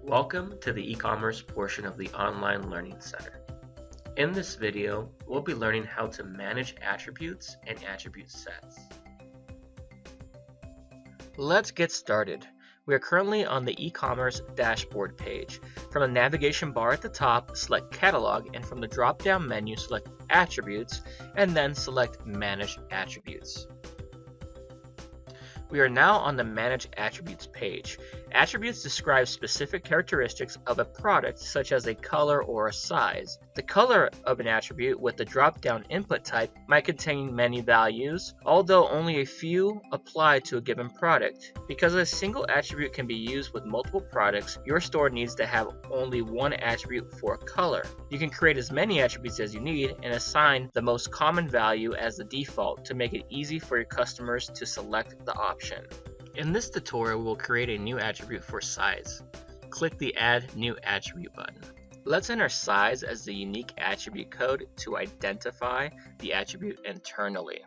Welcome to the e-commerce portion of the Online Learning Center. In this video, we'll be learning how to manage attributes and attribute sets. Let's get started. We are currently on the e-commerce dashboard page. From the navigation bar at the top, select Catalog, and from the drop-down menu, select Attributes, and then select Manage Attributes. We are now on the Manage Attributes page. Attributes describe specific characteristics of a product, such as a color or a size. The color of an attribute with the drop-down input type might contain many values, although only a few apply to a given product. Because a single attribute can be used with multiple products, your store needs to have only one attribute for a color. You can create as many attributes as you need and assign the most common value as the default to make it easy for your customers to select the option. In this tutorial, we'll create a new attribute for size. Click the Add New Attribute button. Let's enter size as the unique attribute code to identify the attribute internally.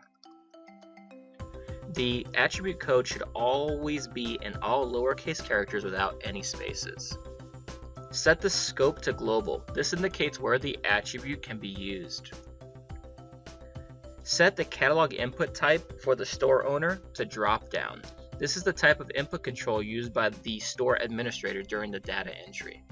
The attribute code should always be in all lowercase characters without any spaces. Set the scope to global. This indicates where the attribute can be used. Set the catalog input type for the store owner to drop down. This is the type of input control used by the store administrator during the data entry.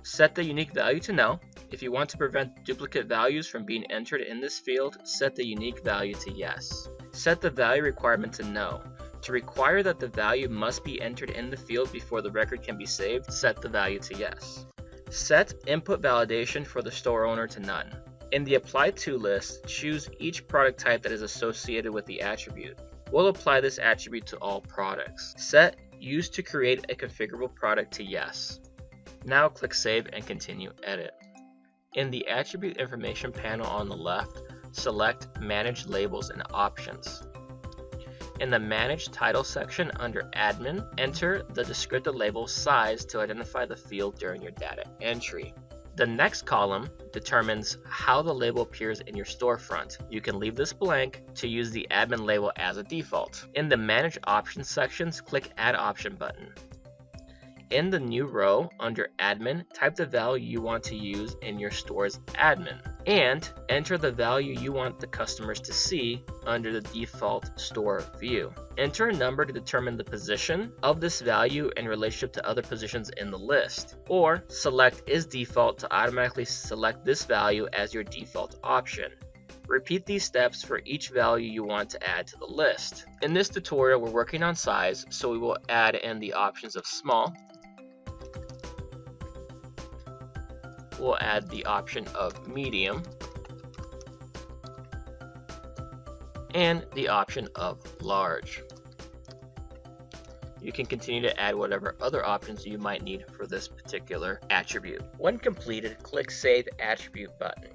Set the unique value to no. If you want to prevent duplicate values from being entered in this field, set the unique value to yes. Set the value requirement to no. To require that the value must be entered in the field before the record can be saved, set the value to yes. Set input validation for the store owner to none. In the Apply To list, choose each product type that is associated with the attribute. We'll apply this attribute to all products. Set Use to create a configurable product to yes. Now click Save and continue Edit. In the Attribute Information panel on the left, select Manage Labels and Options. In the Manage Title section under Admin, enter the descriptive label size to identify the field during your data entry. The next column determines how the label appears in your storefront. You can leave this blank to use the admin label as a default. In the Manage Options sections, click Add Option button. In the new row under Admin, type the value you want to use in your store's admin and enter the value you want the customers to see under the default store view. Enter a number to determine the position of this value in relationship to other positions in the list, or select Is Default to automatically select this value as your default option. Repeat these steps for each value you want to add to the list. In this tutorial, we're working on size, so we will add in the options of small. We'll add the option of medium and the option of large. You can continue to add whatever other options you might need for this particular attribute. When completed, click Save Attribute button.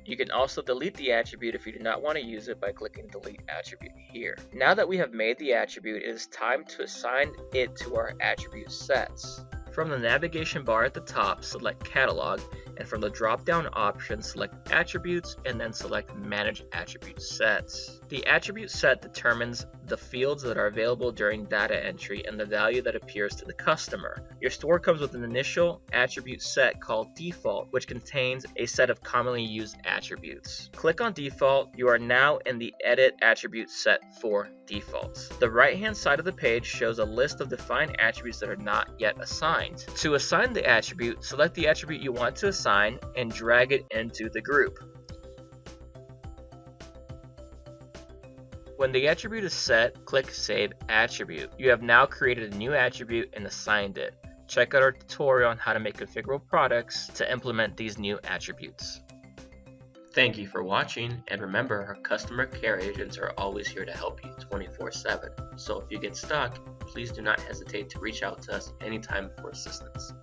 You can also delete the attribute if you do not want to use it by clicking Delete Attribute here. Now that we have made the attribute, it is time to assign it to our attribute sets. From the navigation bar at the top, select Catalog, and from the drop-down option, select Attributes and then select Manage Attribute Sets. The attribute set determines the fields that are available during data entry and the value that appears to the customer. Your store comes with an initial attribute set called Default, which contains a set of commonly used attributes. Click on Default. You are now in the Edit Attribute Set for Defaults. The right-hand side of the page shows a list of defined attributes that are not yet assigned. To assign the attribute, select the attribute you want to assign and drag it into the group. When the attribute is set, click Save Attribute. You have now created a new attribute and assigned it. Check out our tutorial on how to make configurable products to implement these new attributes. Thank you for watching, and remember, our customer care agents are always here to help you 24/7. So if you get stuck, please do not hesitate to reach out to us anytime for assistance.